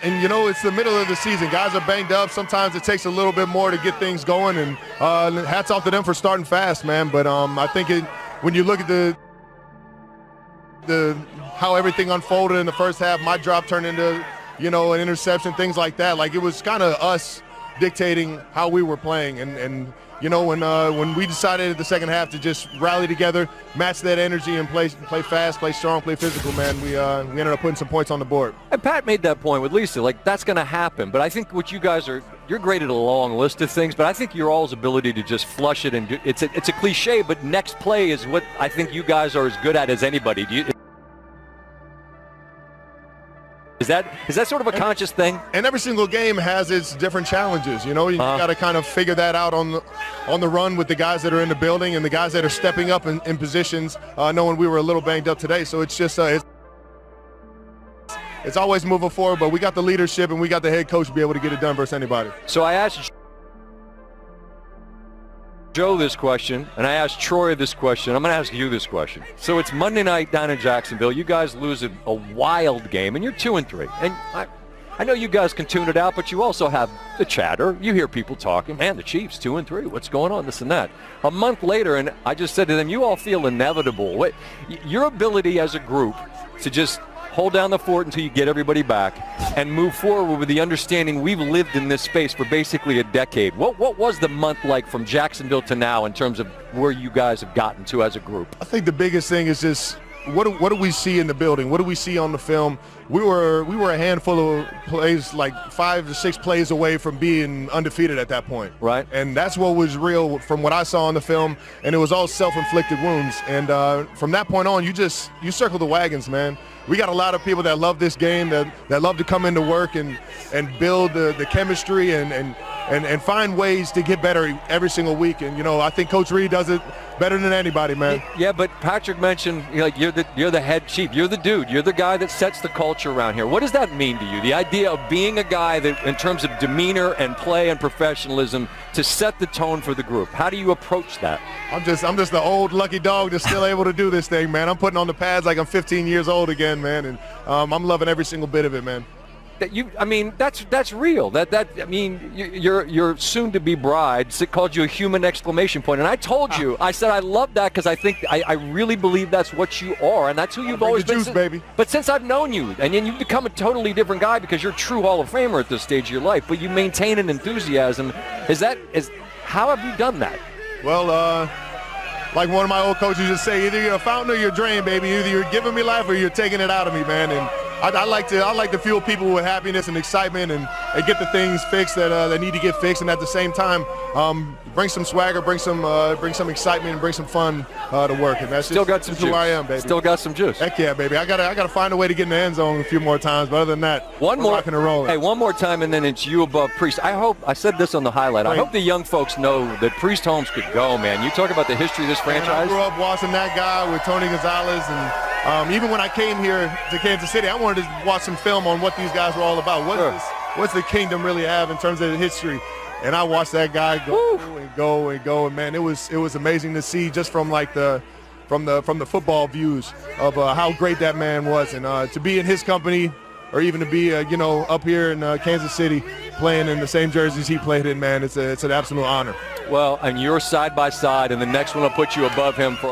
and it's the middle of the season. Guys are banged up. Sometimes it takes a little bit more to get things going, and hats off to them for starting fast, man. But I think when you look at the how everything unfolded in the first half, my drop turned into an interception, things like that. Like, it was kind of us dictating how we were playing, and when we decided at the second half to just rally together, match that energy, and play fast, play strong, play physical, man, we ended up putting some points on the board. And Pat made that point with Lisa, like, that's going to happen. But I think what you guys you're great at a long list of things, but I think your all's ability to just flush it and do it's a cliche, but next play is what I think you guys are as good at as anybody. Is that sort of a conscious thing? And every single game has its different challenges. You got to kind of figure that out on the run with the guys that are in the building and the guys that are stepping up in positions, knowing we were a little banged up today. So it's just it's always moving forward, but we got the leadership and we got the head coach to be able to get it done versus anybody. So I asked Joe this question, and I asked Troy this question. I'm going to ask you this question. So it's Monday night down in Jacksonville. You guys lose a wild game, and you're 2-3. And I know you guys can tune it out, but you also have the chatter. You hear people talking, man, the Chiefs 2-3. What's going on, this and that. A month later, and I just said to them, you all feel inevitable. Your ability as a group to just hold down the fort until you get everybody back and move forward with the understanding we've lived in this space for basically a decade. What was the month like from Jacksonville to now in terms of where you guys have gotten to as a group? I think the biggest thing is just what do we see in the building? What do we see on the film? We were a handful of plays, like 5 to 6 plays away from being undefeated at that point. Right. And that's what was real from what I saw on the film, and it was all self-inflicted wounds. And from that point on, you circle the wagons, man. We got a lot of people that love this game, that love to come into work and build the chemistry and find ways to get better every single week. And I think Coach Reed does it better than anybody, man. Yeah, but Patrick mentioned, you're the head chief, you're the dude, you're the guy that sets the culture around here. What does that mean to you? The idea of being a guy that, in terms of demeanor and play and professionalism, to set the tone for the group. How do you approach that? I'm just the old lucky dog that's still able to do this thing, man. I'm putting on the pads like I'm 15 years old again, man, and I'm loving every single bit of it, man. That's real. Your soon-to-be bride called you a human exclamation point, and I told you, I said I love that because I think I really believe that's what you are, and that's who you've always been. Juice, baby. But since I've known you, and then you've become a totally different guy because you're a true Hall of Famer at this stage of your life. But you maintain an enthusiasm. How have you done that? Well, like one of my old coaches used to say, either you're a fountain or you're a drain, baby. Either you're giving me life or you're taking it out of me, man. And I like to fuel people with happiness and excitement and get the things fixed that need to get fixed, and at the same time bring some swagger, bring some excitement, and bring some fun to work. And that's still got some juice. Who I am, baby. Still got some juice. Heck yeah, baby. I gotta find a way to get in the end zone a few more times. But other than that, one more rocking and rolling. Hey, one more time, and then it's you above Priest. I said this on the highlight. I hope the young folks know that Priest Holmes could go, man. You talk about the history of this franchise. I grew up watching that guy with Tony Gonzalez, and even when I came here to Kansas City, I wanted to watch some film on what these guys were all about. What's the kingdom really have in terms of the history? And I watched that guy go, and man, it was amazing to see just from like from the football views of how great that man was, and to be in his company, or even to be up here in Kansas City playing in the same jerseys he played in, man, it's an absolute honor. Well, and you're side by side, and the next one will put you above him for